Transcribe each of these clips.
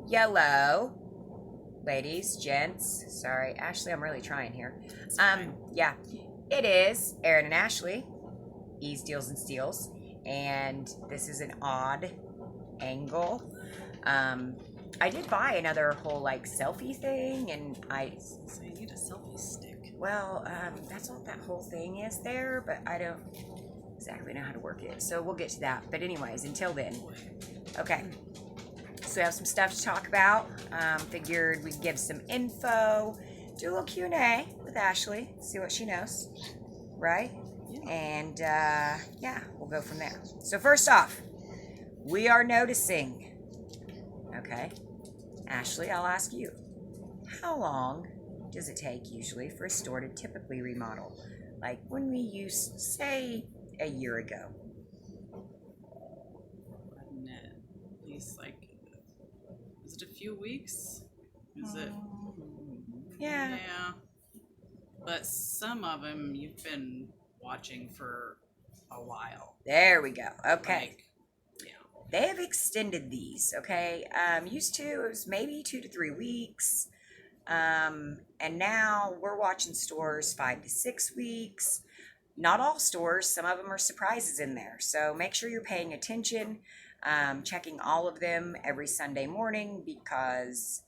yellow. Ladies, gents, sorry, Ashley, I'm really trying here. Yeah, it is Aaron and Ashley, E's Deals and Steals, and this is an odd angle. I did buy another whole like selfie thing, and So you need a selfie stick. well, that's what that whole thing is there, but I don't exactly know how to work it. So we'll get to that. But anyways, until then, okay. So we have some stuff to talk about. Figured we'd give some info, do a little Q&A with Ashley, see what she knows, right? Yeah. And yeah, we'll go from there. So first off, we are noticing, okay, Ashley, I'll ask you, how long does it take usually for a store to typically remodel? Like when we used, say, a year ago. At least is it a few weeks? Is it? Yeah. Yeah. But some of them you've been watching for a while. There we go. Okay. Yeah. They have extended these, okay? Used to, it was maybe 2 to 3 weeks. And now we're watching stores 5 to 6 weeks. Not all stores, some of them are surprises in there. So make sure you're paying attention, checking all of them every Sunday morning because,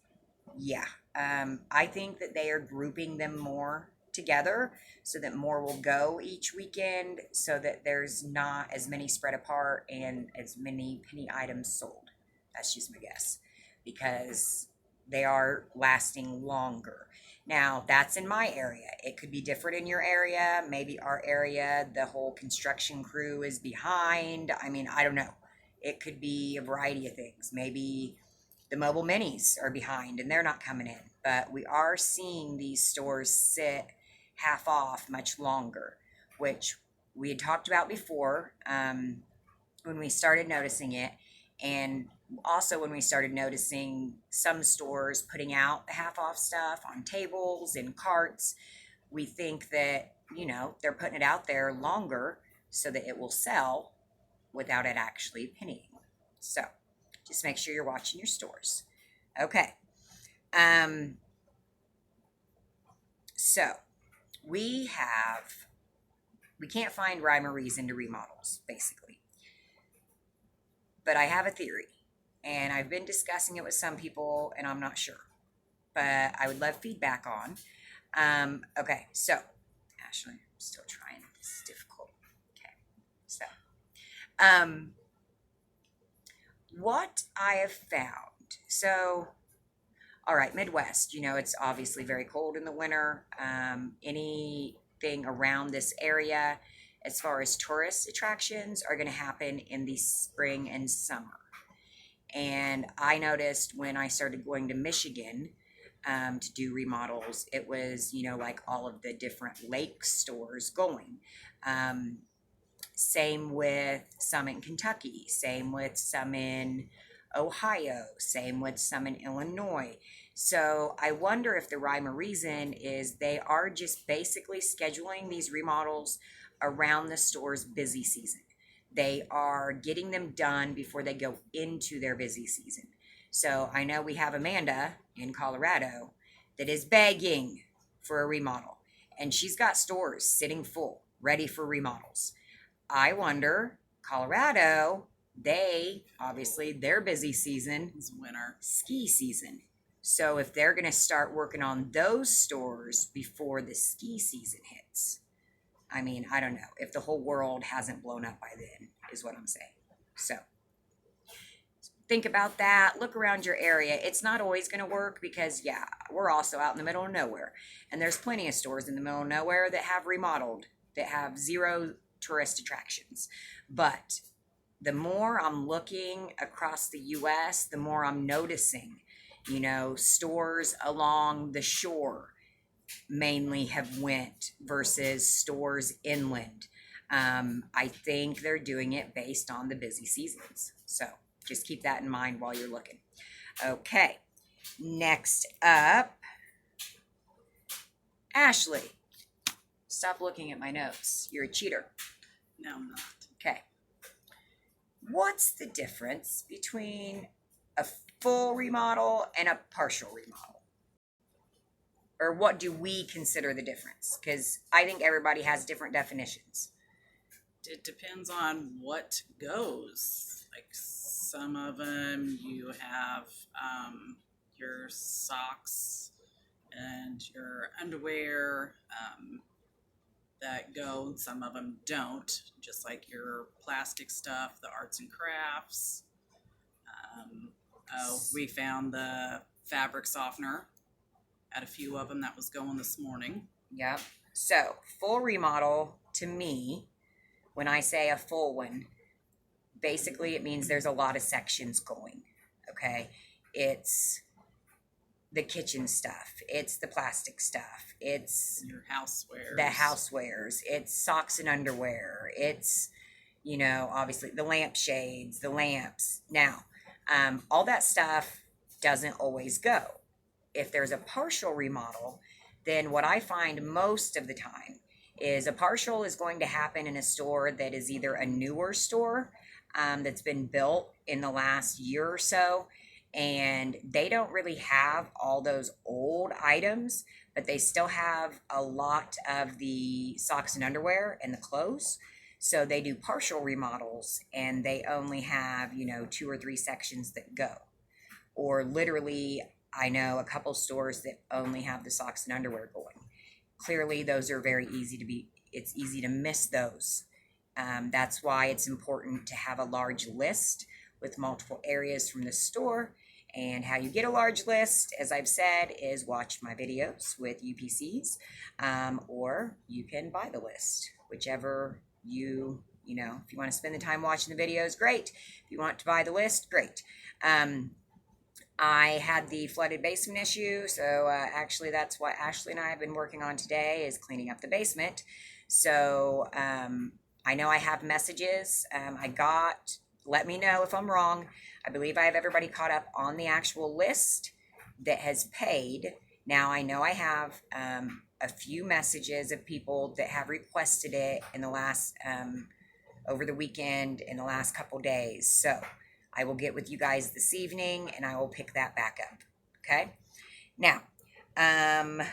yeah, I think that they are grouping them more together so that more will go each weekend so that there's not as many spread apart and as many penny items sold. That's just my guess because they are lasting longer. Now, that's in my area. It could be different in your area. Maybe our area, the whole construction crew is behind. I mean, I don't know. It could be a variety of things. Maybe the mobile minis are behind and they're not coming in. But we are seeing these stores sit half off much longer, which we had talked about before when we started noticing it. And also when we started noticing some stores putting out the half off stuff on tables and carts, we think that, they're putting it out there longer so that it will sell without it actually pennying. So just make sure you're watching your stores. Okay. So we can't find rhyme or reason to remodels, basically. But I have a theory, and I've been discussing it with some people, and I'm not sure. But I would love feedback on. Okay, so, Ashley, I'm still trying. This is difficult. Okay, so, what I have found. So, all right, Midwest, it's obviously very cold in the winter. Anything around this area, as far as tourist attractions, are going to happen in the spring and summer. And I noticed when I started going to Michigan to do remodels, it was, like all of the different lake stores going. Same with some in Kentucky, same with some in Ohio, same with some in Illinois. So I wonder if the rhyme or reason is they are just basically scheduling these remodels around the store's busy season. They are getting them done before they go into their busy season. So I know we have Amanda in Colorado that is begging for a remodel, and she's got stores sitting full, ready for remodels. I wonder, Colorado, obviously their busy season It's winter. ski season. So if they're going to start working on those stores before the ski season hits, I mean, I don't know if the whole world hasn't blown up by then, is what I'm saying. So think about that. Look around your area. It's not always going to work because, yeah, we're also out in the middle of nowhere. And there's plenty of stores in the middle of nowhere that have remodeled, that have zero tourist attractions. But the more I'm looking across the U.S., the more I'm noticing, stores along the shore mainly have went versus stores inland. I think they're doing it based on the busy seasons. So just keep that in mind while you're looking. Okay, next up, Ashley. Stop looking at my notes. You're a cheater. No, I'm not. Okay. What's the difference between a full remodel and a partial remodel? Or what do we consider the difference? Because I think everybody has different definitions. It depends on what goes. Like some of them, you have your socks and your underwear that go. Some of them don't. Just like your plastic stuff, the arts and crafts. We found the fabric softener at a few of them that was going this morning. Yep. So full remodel to me, when I say a full one, basically it means there's a lot of sections going. Okay. It's the kitchen stuff. It's the plastic stuff. It's your housewares. The housewares. It's socks and underwear. It's, you know, obviously the lampshades, the lamps. Now, all that stuff doesn't always go. If there's a partial remodel, then what I find most of the time is a partial is going to happen in a store that is either a newer store that's been built in the last year or so, and they don't really have all those old items, but they still have a lot of the socks and underwear and the clothes. So they do partial remodels and they only have, you know, 2 or 3 sections that go. Or literally, I know a couple stores that only have the socks and underwear going. Clearly, those are very easy to it's easy to miss those. That's why it's important to have a large list with multiple areas from the store. And how you get a large list, as I've said, is watch my videos with UPCs, or you can buy the list, whichever you know, if you want to spend the time watching the videos, great. If you want to buy the list, great. I had the flooded basement issue, so actually that's what Ashley and I have been working on today, is cleaning up the basement. So I know I have messages. Let me know if I'm wrong. I believe I have everybody caught up on the actual list that has paid. Now I know I have a few messages of people that have requested it in the last, over the weekend, in the last couple days. So I will get with you guys this evening and I will pick that back up. Okay. Now, I'm not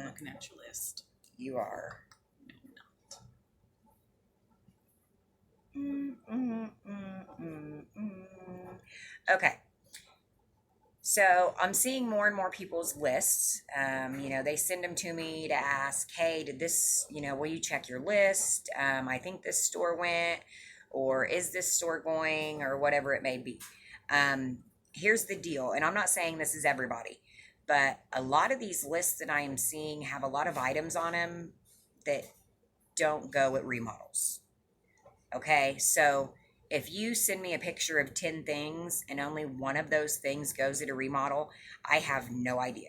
looking at your list. You are. Okay. So I'm seeing more and more people's lists. You know, they send them to me to ask, hey, did this, you know, will you check your list? I think this store went, or is this store going, or whatever it may be. Here's the deal, and I'm not saying this is everybody, but a lot of these lists that I am seeing have a lot of items on them that don't go at remodels. Okay, so if you send me a picture of 10 things and only one of those things goes at a remodel, I have no idea.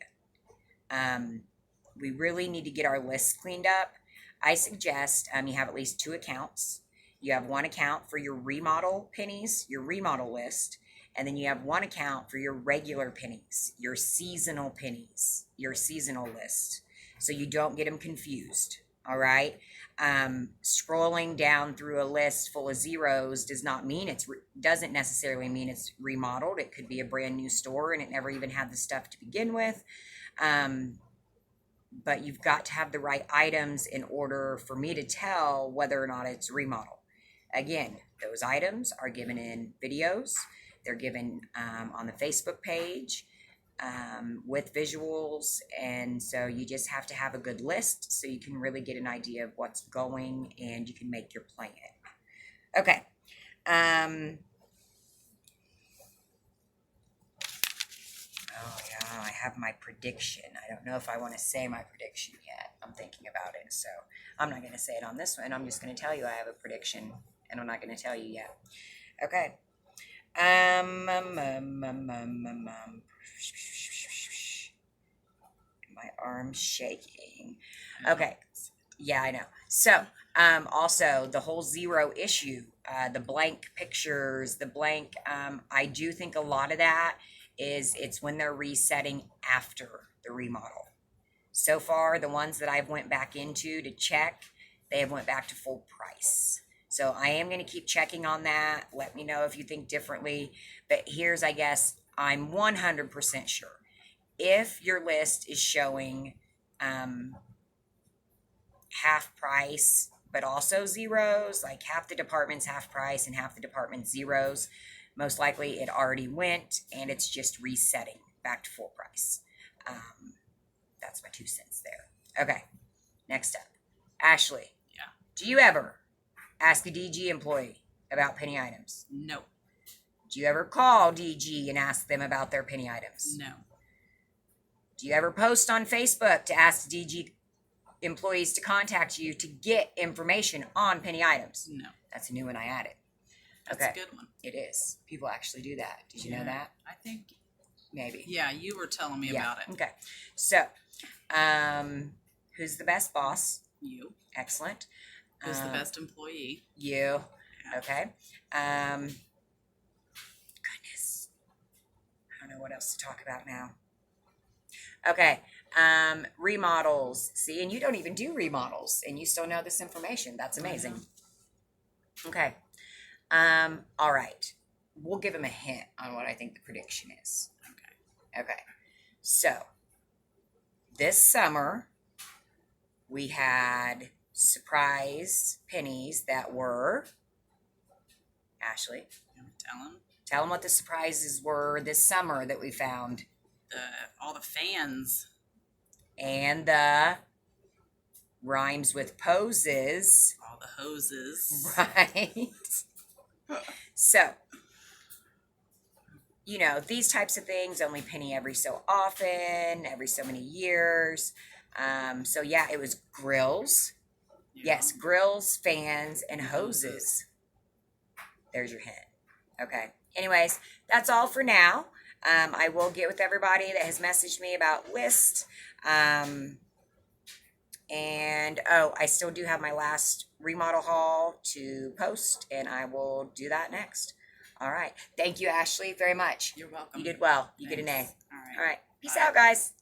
We really need to get our list cleaned up. I suggest you have at least 2 accounts. You have one account for your remodel pennies, your remodel list, and then you have one account for your regular pennies, your seasonal pennies, your seasonal list, so you don't get them confused. All right. Scrolling down through a list full of zeros doesn't necessarily mean it's remodeled. It could be a brand new store and it never even had the stuff to begin with. But you've got to have the right items in order for me to tell whether or not it's remodel. Again, those items are given in videos. They're given on the Facebook page. With visuals, and so you just have to have a good list so you can really get an idea of what's going and you can make your plan. Okay. Oh yeah, I have my prediction. I don't know if I want to say my prediction yet. I'm thinking about it, so I'm not going to say it on this one. I'm just going to tell you I have a prediction, and I'm not going to tell you yet. Okay. My arm's shaking. Okay. Yeah, I know. So, also the whole zero issue, the blank pictures, the blank, I do think a lot of that it's when they're resetting after the remodel. So far, the ones that I've went back into to check, they have went back to full price. So I am going to keep checking on that. Let me know if you think differently. But here's, I guess, I'm 100% sure. If your list is showing half price, but also zeros, like half the department's half price and half the department's zeros, most likely it already went and it's just resetting back to full price. That's my 2 cents there. Okay, next up. Ashley. Yeah. Do you ever ask a DG employee about penny items? No. Do you ever call DG and ask them about their penny items? No. Do you ever post on Facebook to ask DG employees to contact you to get information on penny items? No. That's a new one I added. That's Okay. a good one. It is. People actually do that. Did you know that? I think. Maybe. Yeah, you were telling me about it. Okay. So, who's the best boss? You. Excellent. Who's the best employee? You. Yeah. Okay. Goodness. I don't know what else to talk about now. Okay. Remodels. See, and you don't even do remodels, and you still know this information. That's amazing. Okay. All right. We'll give him a hint on what I think the prediction is. Okay. So, this summer, we had surprise pennies that were, Ashley, tell them what the surprises were this summer that we found. All the fans. And the rhymes with poses. All the hoses. Right. So, you know, these types of things only penny every so often, every so many years. So yeah, it was grills. Yeah. Yes, grills, fans, and hoses. There's your hint. Okay. Anyways, that's all for now. I will get with everybody that has messaged me about lists. And I still do have my last remodel haul to post, and I will do that next. All right. Thank you, Ashley, very much. You're welcome. You did well. You Thanks. get an A. All right. All right. Peace Bye. out, guys.